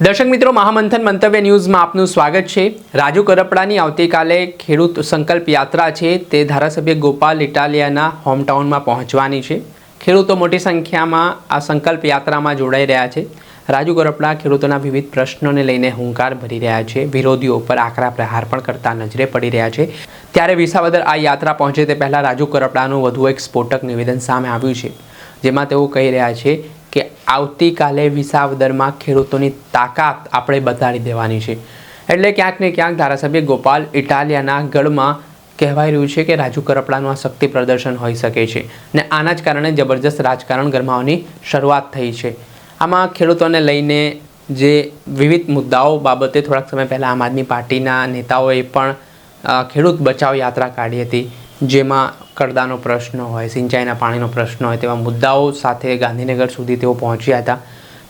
દર્શક મિત્રો, મહામંથન મંતવ્ય ન્યૂઝમાં આપનું સ્વાગત છે। રાજુ કરપડાની આવતીકાલે ખેડૂત સંકલ્પ યાત્રા છે તે ધારાસભ્ય ગોપાલ ઇટાલિયાના હોમટાઉનમાં પહોંચવાની છે। ખેડૂતો મોટી સંખ્યામાં આ સંકલ્પ યાત્રામાં જોડાઈ રહ્યા છે। રાજુ કરપડા ખેડૂતોના વિવિધ પ્રશ્નોને લઈને હુંકાર ભરી રહ્યા છે, વિરોધીઓ પર આકરા પ્રહાર પણ કરતા નજરે પડી રહ્યા છે। ત્યારે વિસાવદર આ યાત્રા પહોંચે તે પહેલાં રાજુ કરપડાનું વધુ એક સ્ફોટક નિવેદન સામે આવ્યું છે, જેમાં તેઓ કહી રહ્યા છે કે આવતીકાલે વિસાવદરમાં ખેડૂતોની તાકાત આપણે બતાડી દેવાની છે। એટલે ક્યાંક ને ક્યાંક ધારાસભ્ય ગોપાલ ઇટાલિયાના ગઢમાં કહેવાય રહ્યું છે કે રાજુ કરપડાનું આ શક્તિ પ્રદર્શન હોઈ શકે છે ને આના જ કારણે જબરજસ્ત રાજકારણ ગરમાવાની શરૂઆત થઈ છે। આમાં ખેડૂતોને લઈને જે વિવિધ મુદ્દાઓ બાબતે થોડાક સમય પહેલાં આમ આદમી પાર્ટીના નેતાઓએ પણ ખેડૂત બચાવ યાત્રા કાઢી હતી, જેમાં કરદાનો પ્રશ્ન હોય, સિંચાઈના પાણીનો પ્રશ્ન હોય તેવા મુદ્દાઓ સાથે ગાંધીનગર સુધી તેઓ પહોંચ્યા હતા।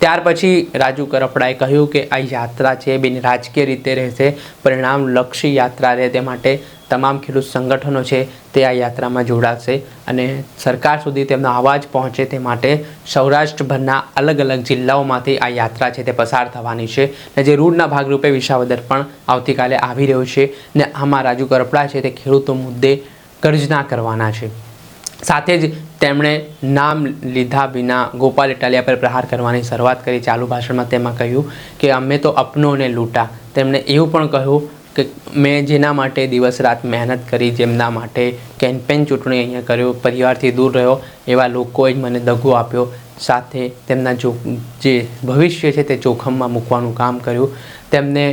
ત્યાર પછી રાજુ કરપડાએ કહ્યું કે આ યાત્રા છે બિન રાજકીય રીતે રહેશે, પરિણામલક્ષી યાત્રા રહે, તે માટે તમામ ખેડૂત સંગઠનો છે તે આ યાત્રામાં જોડાશે અને સરકાર સુધી તેમનો અવાજ પહોંચે તે માટે સૌરાષ્ટ્રભરના અલગ અલગ જિલ્લાઓમાંથી આ યાત્રા છે તે પસાર થવાની છે ને જે રૂટના ભાગરૂપે વિસાવદર પણ આવતીકાલે આવી રહ્યો છે ને આમાં રાજુ કરપડા છે તે ખેડૂતો મુદ્દે ગર્જના કરવાના છે। સાથે જ તેમણે નામ લીધા વિના ગોપાલ ઇટાલિયા પર પ્રહાર કરવાની શરૂઆત કરી। ચાલુ ભાષણમાં તેમાં કહ્યું કે અમે તો અપનોને લૂંટા। તેમણે એવું પણ કહ્યું કે મેં જેના માટે દિવસ રાત મહેનત કરી, જેમના માટે કેમ્પેન ચૂંટણી અહીંયા કર્યો, પરિવારથી દૂર રહ્યો, એવા લોકોએ જ મને દગો આપ્યો, સાથે તેમના જે ભવિષ્ય છે તે જોખમમાં મૂકવાનું કામ કર્યું। તેમને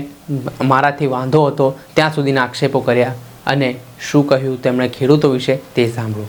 મારાથી વાંધો હતો ત્યાં સુધીના આક્ષેપો કર્યા અને શું કહ્યું તેમણે ખેડૂતો વિશે તે સાંભળો।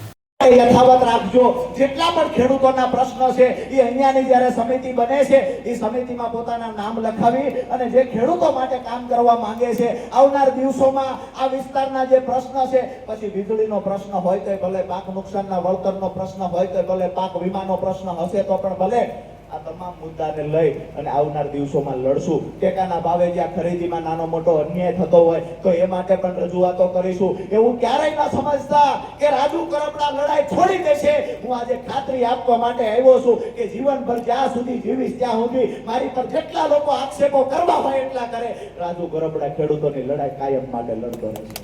યથાવત રાખજો। જેટલા પણ ખેડૂતોના પ્રશ્ન છે એ અહીંયાની જ્યારે સમિતિ બને છે એ સમિતિમાં પોતાના નામ લખાવી અને જે ખેડૂતો માટે કામ કરવા માંગે છે, આવનાર દિવસોમાં આ વિસ્તારના જે પ્રશ્ન છે, પછી વીજળીનો પ્રશ્ન હોય તો ભલે, પાક નુકસાનના વળતરનો પ્રશ્ન હોય તો ભલે, પાક વીમાનો પ્રશ્ન હશે તો પણ ભલે, આ તમામ મુદ્દાને લઈ અને આવનાર દિવસોમાં લડશું। ટેકાના ભાવે જ્યાં ખરીદીમાં નાનો મોટો અન્યાય થતો હોય તો એ માટે પણ રજૂઆતો કરીશું। એવું ક્યારેય ન સમજતા કે રાજુ કરપડા લડાઈ છોડી દેશે। હું આજે ખાતરી આપવા માટે આવ્યો છું કે જીવનભર જ્યાં સુધી જીવીશ ત્યાં સુધી મારી પર જેટલા લોકો આક્ષેપો કરવા હોય એટલા કરે, રાજુ કરપડા ખેડૂતોની લડાઈ કાયમ માટે લડતો રહેશે।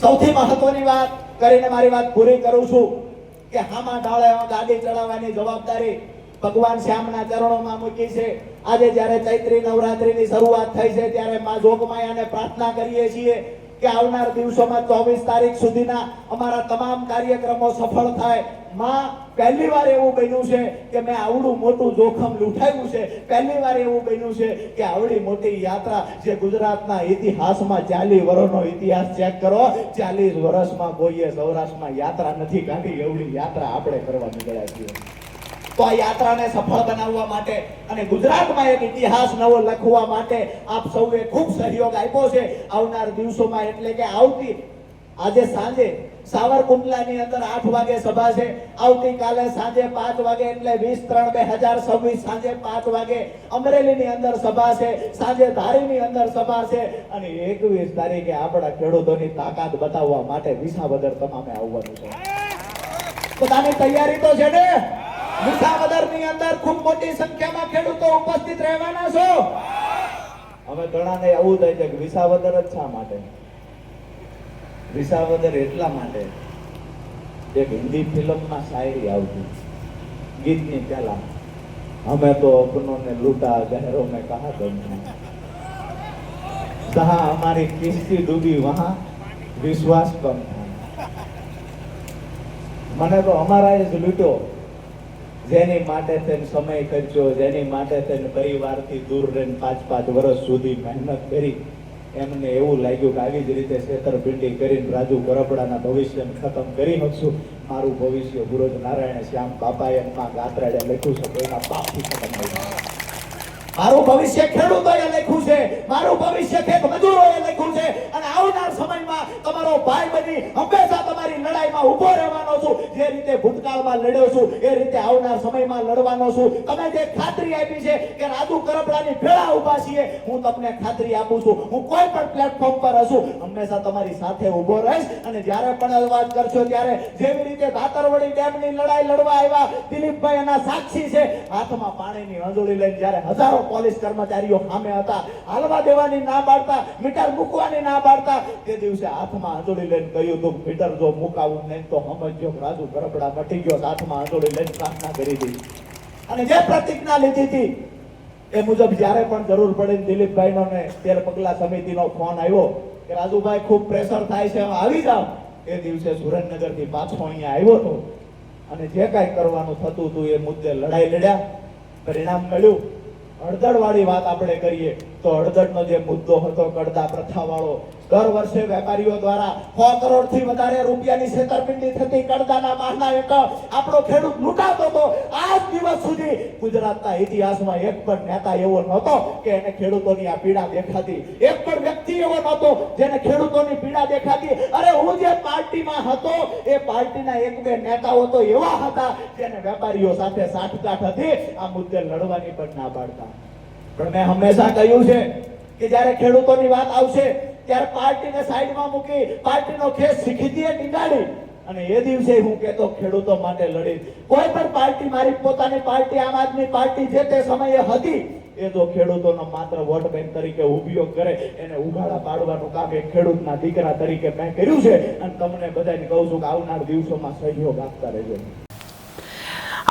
સૌથી મહત્વની વાત કરીને મારી વાત પૂરી કરું છું કે હામા ઢાળે ગાડી ચડાવવાની જવાબદારી ભગવાન શ્યામના ચરણોમાં મૂકી છે। આજે જ્યારે ચૈત્રી નવરાત્રીની શરૂઆત થઈ છે ત્યારે માં જોગમાયાને પ્રાર્થના કરીએ છીએ કે આવનાર દિવસોમાં 24 તારીખ સુધીના અમારા તમામ કાર્યક્રમો સફળ થાય। માં, પહેલી વાર એવું બન્યું છે કે મેં આવડું મોટું જોખમ લૂંટાવ્યું છે, પહેલી વાર એવું બન્યું છે કે આવડી મોટી યાત્રા જે ગુજરાતના ઇતિહાસમાં 40 વર્ષનો ઇતિહાસ ચેક કરો, 40 વર્ષમાં કોઈએ સૌરાષ્ટ્રમાં યાત્રા નથી કાઢી, એવડી યાત્રા આપણે કરવા નીકળ્યા છીએ। તો આ યાત્રાને સફળ બનાવવા માટે અને ગુજરાતમાં એક ઇતિહાસ નવો લખવા માટે આપ સૌએ ખૂબ સહયોગ આપ્યો છે। આવનાર દિવસોમાં એટલે કે આજે સાંજે સાવરકુંડલાની અંદર 8 વાગે સભા છે, આવતીકાલે સાંજે 5 વાગે એટલે 20/3/2026 સાંજે 5 વાગે અમરેલીની અંદર સભા છે, સાંજે ધારીની અંદર સભા છે અને 21 તારીખે આપણા ખેડૂતોની તાકાત બતાવવા માટે વિસાવદર તમામે આવવાનું છે। પોતાની તૈયારી તો છે ને? વિસાવદરની અંદર ખૂબ મોટી સંખ્યામાં ખેડૂતો ઉપસ્થિત રહેવાના છો। હવે ઘણાને એવું થાય છે કે વિસાવદર જ શા માટે? વિસાવદર એટલા માટે, એક હિન્દી ફિલ્મમાં શાયરી આવતી ગીતની પહેલા, હમે તો અપનોને લૂટા ગહેરો में कहा दम है, जहां हमारी किस्ती डूबी वहां विश्वास कम था। મને તો અમારા જ લૂટ્યો, જેની માટે તેને સમય ખર્ચ્યો, જેની માટે તેને પરિવારથી દૂર રહીને 5-5 વર્ષ સુધી મહેનત કરી, એમને એવું લાગ્યું કે આવી જ રીતે છેતરપિંડી કરીને રાજુ કરપડાના ભવિષ્યને ખતમ કરી શકશું। મારું ભવિષ્ય ગુરુજ નારાયણ શ્યામ બાપાએ એમના ગાત્રાડે લખ્યું છે, કોઈના પાપથી ખતમ નહીં। મારું ભવિષ્ય ખેડૂતોએ લખ્યું છે, મારું ભવિષ્ય ખેત મજૂરોએ લખ્યું છે અને આવનાર સમયમાં તમારો ભાઈ બની હંમેશા તમારી લડાઈમાં ઊભો રહેવાનો છું। જે રીતે ભૂતકાળમાં લડ્યો છું એ રીતે આવનાર સમયમાં લડવાનો છું। તમે જે ખાતરી આપી છે કે રાજુ કરપડાની ભેળા ઊભા છીએ, હું તમને ખાતરી આપું છું, હું કોઈ પણ પ્લેટફોર્મ પર હશું હંમેશા તમારી સાથે ઊભો રહીશ અને જ્યારે પણ અવાજ કરશો ત્યારે જેવી રીતે ધાતરવડી ડેમની લડાઈ લડવા આવ્યા દિલીપભાઈ એના સાક્ષી છે, હાથમાં પાણીની હંજોળી લઈને જ્યારે હજારો પોલીસ કર્મચારીઓ સામે હતા, હાલવા દેવાની ના પાડતા, મીટર મૂકવાની ના પાડતા. તે દિવસે હાથમાં આંજોડી લઈને કહ્યું હતું, મીટર જો મુકાવું નહીં તો સમજજો રાજુ કરપડા મટી ગયો. હાથમાં આંજોડી લઈને પ્રાર્થના કરી હતી અને જે પ્રતિજ્ઞા લીધી હતી એ મુજબ જ્યારે પણ જરૂર પડે દિલીપભાઈનો ને 13 પગલા સમિતિનો ફોન આવ્યો કે રાજુભાઈ ખૂબ પ્રેશર થાય છે, આવી જાવ. એ દિવસે સુરેન્દ્રનગરથી પાછો અહીંયા આવ્યો હતો અને જે કાંઈ કરવાનું થતું હતું એ મુદ્દે લડાઈ લડ્યા. પરિણામ મળ્યું. હળદળવાળી વાત આપણે કરીએ તો હળદળનો જે મુદ્દો હતો કડદા પ્રથા વાળો, દર વર્ષે વેપારીઓ દ્વારા 100 કરોડથી વધારે રૂપિયાની છેતરપિંડી થતી, કડદાના બહારના એક આપણો ખેડૂત લૂંટાતો હતો. આજ દિવસ સુધી ગુજરાતના ઇતિહાસમાં એક પણ નેતા એવો નહોતો કે એને ખેડૂતોની આ પીડા દેખાતી, એક પણ વ્યક્તિ એવો નહોતો જેને ખેડૂતોની પીડા દેખાતી. અરે હું જે પાર્ટીમાં હતો એ પાર્ટીના એક બે નેતાઓ તો એવા હતા જેને વેપારીઓ સાથે સાઠગાંઠ હતી, આ મુદ્દે લડવાની પણ ના પાડતા. પણ મેં હંમેશા કહ્યું છે કે જ્યારે ખેડૂતોની વાત આવશે ત્યારે પાર્ટીને સાઈડમાં મૂકી પાર્ટીનો ખેસ શીખીતીએ ટીંગાડી અને એ દિવસે હું કહેતો ખેડૂતો માટે લડી. કોઈ પણ પાર્ટી, મારી પોતાની પાર્ટી આમ આદમી પાર્ટી જે તે સમયે હતી, એ જો ખેડૂતોનો માત્ર વોટ બેંક તરીકે ઉપયોગ કરે, એને ઉઘાડા પાડવાનું કામ એક ખેડૂતના દીકરા તરીકે મેં કર્યું છે અને તમને બધાને કહું છું કે આવનાર દિવસોમાં સહયોગ આપતા રહેજો.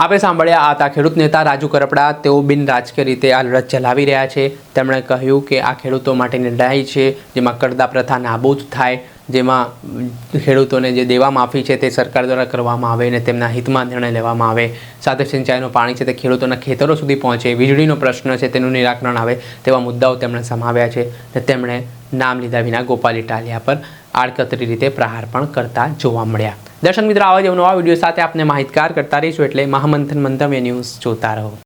આપે સાંભળ્યા આ હતા ખેડૂત નેતા રાજુ કરપડા. તેઓ બિન રાજકીય રીતે આ લડત ચલાવી રહ્યા છે. તેમણે કહ્યું કે આ ખેડૂતો માટેની લડાઈ છે જેમાં કડદા પ્રથા નાબૂદ થાય, જેમાં ખેડૂતોને જે દેવા માફી છે તે સરકાર દ્વારા કરવામાં આવે અને તેમના હિતમાં નિર્ણય લેવામાં આવે. સાથે સિંચાઈનું પાણી છે તે ખેડૂતોના ખેતરો સુધી પહોંચે, વીજળીનો પ્રશ્ન છે તેનું નિરાકરણ આવે, તેવા મુદ્દાઓ તેમણે સમાવ્યા છે. અને તેમણે નામ લીધા વિના ગોપાલ ઇટાલિયા પર આડકતરી રીતે પ્રહાર પણ કરતા જોવા મળ્યા. દર્શક મિત્રો, આવા જ નવા વિડીયો સાથે આપને માહિતગાર કરતા રહીશું, એટલે મહામંથન મંતવ્ય ન્યૂઝ જોતા રહો.